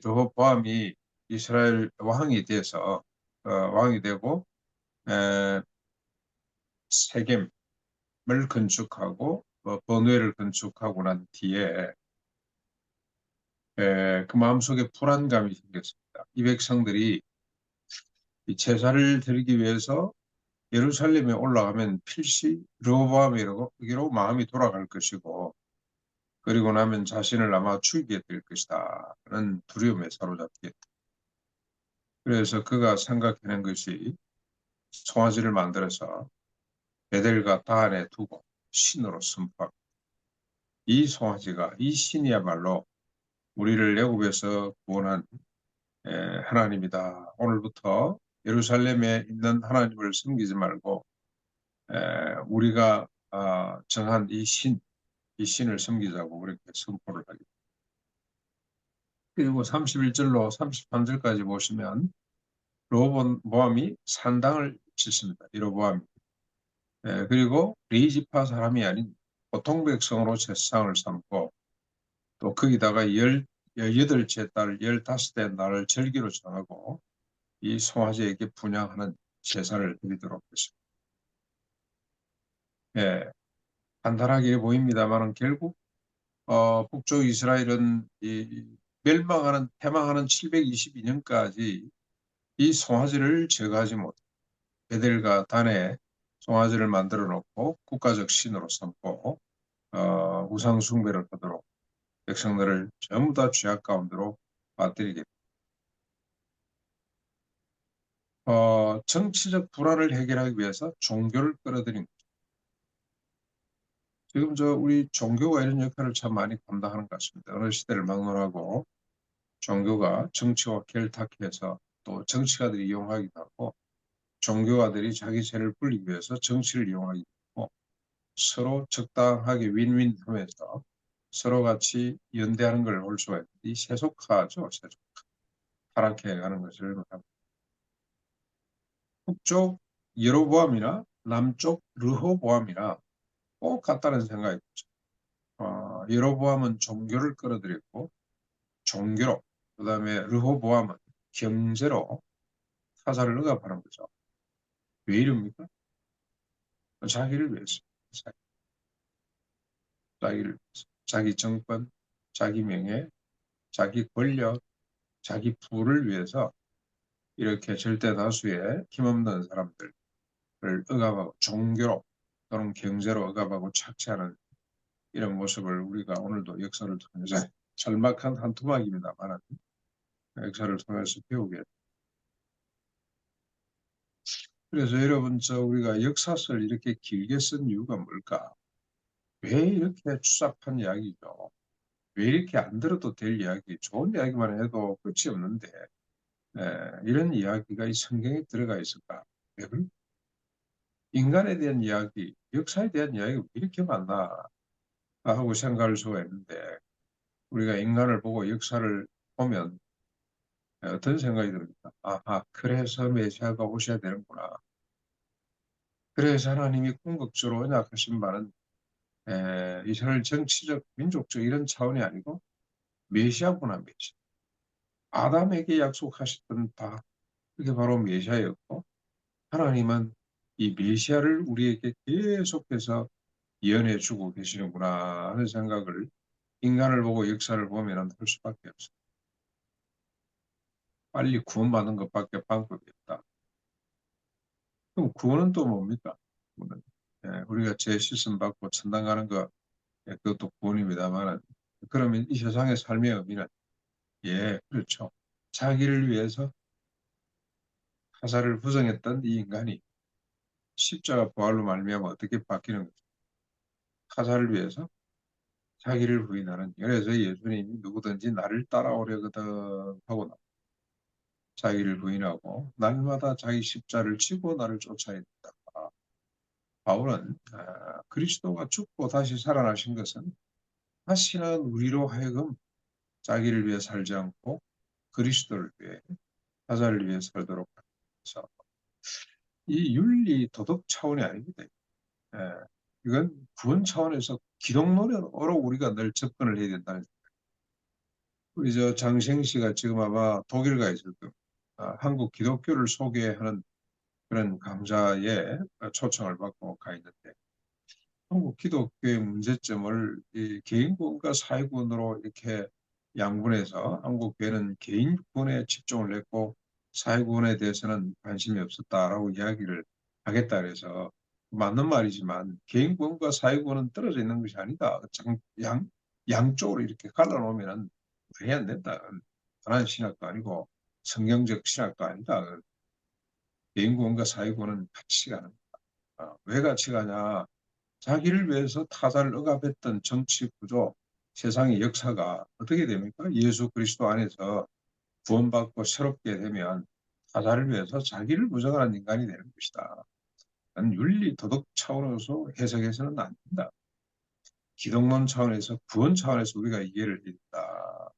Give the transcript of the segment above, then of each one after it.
르호보암이 이스라엘 왕이 돼서 왕이 되고 에, 세겜을 건축하고 번뇌를 건축하고 난 뒤에 그 마음속에 불안감이 생겼습니다. 이 백성들이 이 제사를 드리기 위해서 예루살렘에 올라가면 필시 르호보암에게로 마음이 돌아갈 것이고, 그리고 나면 자신을 아마 죽이게 될 것이다 하는 두려움에 사로잡게. 그래서 그가 생각해낸 것이 송아지를 만들어서 베델과 다한에 두고 신으로 선포합니다. 이 송아지가, 이 신이야말로 우리를 애굽에서 구원한 하나님이다. 오늘부터 예루살렘에 있는 하나님을 섬기지 말고 우리가 정한 이 신을 섬기자고 그렇게 선포를 하게 됩니다. 그리고 31절로 33절까지 보시면 르호보암이 산당을 짓습니다. 여로보암이. 그리고 리지파 사람이 아닌 보통 백성으로 제사상을 삼고, 또 거기다가 18째 달 15대 날을 절기로 정하고 이 송아지에게 분향하는 제사를 드리도록 했습니다. 간단하게 보입니다만 결국 북쪽 이스라엘은 멸망하는 패망하는 722년까지 이 송아지를 제거하지 못해 베델과 단에 송아지를 만들어 놓고 국가적 신으로 삼고 우상 숭배를 하도록 백성들을 전부 다 죄악 가운데로 빠뜨리게 정치적 불안을 해결하기 위해서 종교를 끌어들인 거죠. 지금 우리 종교가 이런 역할을 참 많이 감당하는 것 같습니다. 어느 시대를 막론하고 종교가 정치와 결탁해서 또 정치가들이 이용하기도 하고, 종교가들이 자기 세를 불리기 위해서 정치를 이용하기도 하고, 서로 적당하게 윈윈 하면서 서로 같이 연대하는 걸 볼 수가 있는데, 이 세속화죠. 세속화. 타락해 가는 것을 말합니다. 북쪽 여로보암이나 남쪽 르호보암이나 꼭 같다는 생각이 들죠. 여로보암은 종교를 끌어들였고 종교로, 그다음에 르호보암은 경제로 타자를 억압하는 거죠. 왜 이럽니까? 자기를 위해서. 자기를 위해서. 자기 정권, 자기 명예, 자기 권력, 자기 부를 위해서 이렇게 절대 다수의 힘없는 사람들을 억압하고 종교로 또는 경제로 억압하고 착취하는 이런 모습을 우리가 오늘도 역사를 통해서 절막한 한 토막입니다만 역사를 통해서 배우게. 그래서 여러분, 우리가 역사서를 이렇게 길게 쓴 이유가 뭘까? 왜 이렇게 추잡한 이야기죠? 왜 이렇게 안 들어도 될 이야기, 좋은 이야기만 해도 끝이 없는데 이런 이야기가 이 성경에 들어가 있을까? 왜 그럴까? 인간에 대한 이야기, 역사에 대한 이야기가 왜 이렇게 많나 하고 생각할 수가 있는데, 우리가 인간을 보고 역사를 보면 어떤 생각이 듭니까? 아하, 그래서 메시아가 오셔야 되는구나. 그래서 하나님이 궁극적으로 언약하신 바는 이스라엘 정치적, 민족적 이런 차원이 아니고 메시아구나, 메시아. 아담에게 약속하셨던 바, 그게 바로 메시아였고, 하나님은 이 메시아를 우리에게 계속해서 예언해 주고 계시는구나 하는 생각을 인간을 보고 역사를 보면 할 수밖에 없어요. 빨리 구원받는 것밖에 방법이 없다. 그럼 구원은 또 뭡니까? 구원은, 우리가 죄 씻음 받고 천당 가는 거, 그것도 구원입니다만, 그러면 이 세상의 삶의 의미는, 그렇죠. 자기를 위해서 타사를 부정했던 이 인간이 십자가 부활로 말미암아 어떻게 바뀌는 거죠? 타사를 위해서 자기를 부인하는. 그래서 예수님이 누구든지 나를 따라오려거든 하고 자기를 부인하고 날마다 자기 십자를 지고 나를 쫓아야 된다. 바울은 그리스도가 죽고 다시 살아나신 것은 다시는 우리로 하여금 자기를 위해 살지 않고 그리스도를 위해, 타자를 위해 살도록 하면서, 이 윤리 도덕 차원이 아닙니다. 예, 이건 구원 차원에서 기독론으로 우리가 늘 접근을 해야 된다는. 우리 저 장생 씨가 지금 아마 독일 가 있을 겁니다. 한국 기독교를 소개하는 그런 강좌에 초청을 받고 가 있는데 한국 기독교의 문제점을 이 개인구원과 사회구원으로 이렇게 양분해서 한국 교회는 개인구원에 집중을 했고 사회구원에 대해서는 관심이 없었다라고 이야기를 하겠다 그래서 맞는 말이지만 개인구원과 사회구원은 떨어져 있는 것이 아니다. 양쪽으로 이렇게 갈라놓으면 말이 안 된다. 하나님 신학도 아니고 성경적 신학도 아니다. 개인구원과 사회구원은 같이 가는 거다. 왜 같이 가냐? 자기를 위해서 타자를 억압했던 정치 구조, 세상의 역사가 어떻게 됩니까? 예수 그리스도 안에서 구원받고 새롭게 되면 타자를 위해서 자기를 부정하는 인간이 되는 것이다. 윤리 도덕 차원에서 해석해서는 안 된다. 기독론 차원에서 구원 차원에서 우리가 이해를 해야 된다.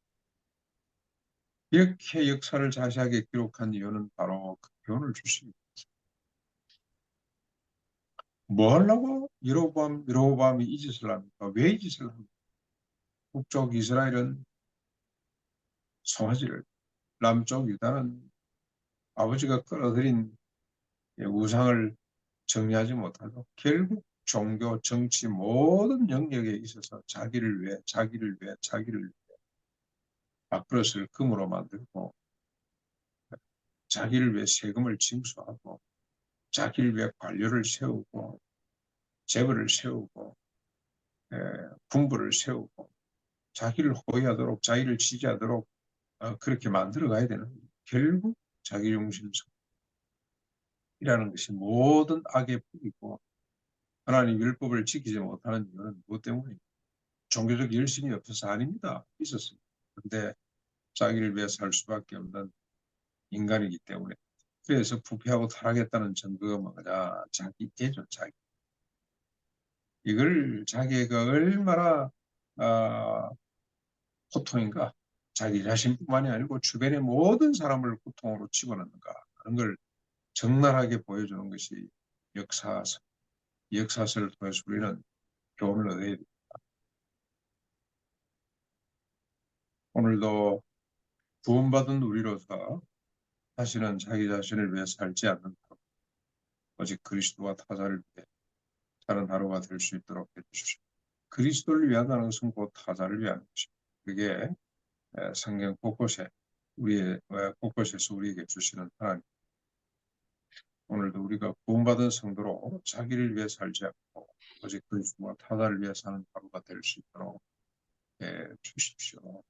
이렇게 역사를 자세하게 기록한 이유는 바로 그 교훈을 주십니다. 뭐 하려고 여로보암이 이 짓을 합니까? 왜 이 짓을 합니까? 북쪽 이스라엘은 송아지를, 남쪽 유다는 아버지가 끌어들인 우상을 정리하지 못하고 결국 종교, 정치 모든 영역에 있어서 자기를 위해 밥그릇을 금으로 만들고 자기를 위해 세금을 징수하고 자기를 위해 관료를 세우고 재벌을 세우고 군부를 세우고 자기를 호위하도록 자기를 지지하도록 그렇게 만들어 가야 되는 거예요. 결국 자기 중심성이라는 것이 모든 악의 뿌리고 하나님 율법을 지키지 못하는 이유는 무엇 때문입니까? 종교적 열심이 없어서 아닙니다. 있었습니다. 그런데 자기를 위해 살 수밖에 없는 인간이기 때문에 그래서 부패하고 타락했다는 증거가 뭐냐? 자기애죠. 자기. 이걸 자기가 얼마나 고통인가? 자기 자신뿐만이 아니고 주변의 모든 사람을 고통으로 집어넣는가 하는 걸 적나라하게 보여주는 것이 역사서. 역사서를 통해서 우리는 교훈을 얻어야 됩니다. 오늘도 구원받은 우리로서 다시는 자기 자신을 위해 살지 않는 하루, 오직 그리스도와 타자를 위해 사는 하루가 될 수 있도록 해주십시오. 그리스도를 위한다는 것은 곧 타자를 위한 것입니다. 그게 성경 곳곳에 우리의 곳곳에서 우리에게 주시는 하나님. 오늘도 우리가 구원받은 성도로 자기를 위해 살지 않고 오직 그리스도와 타자를 위해 사는 하루가 될 수 있도록 해 주십시오.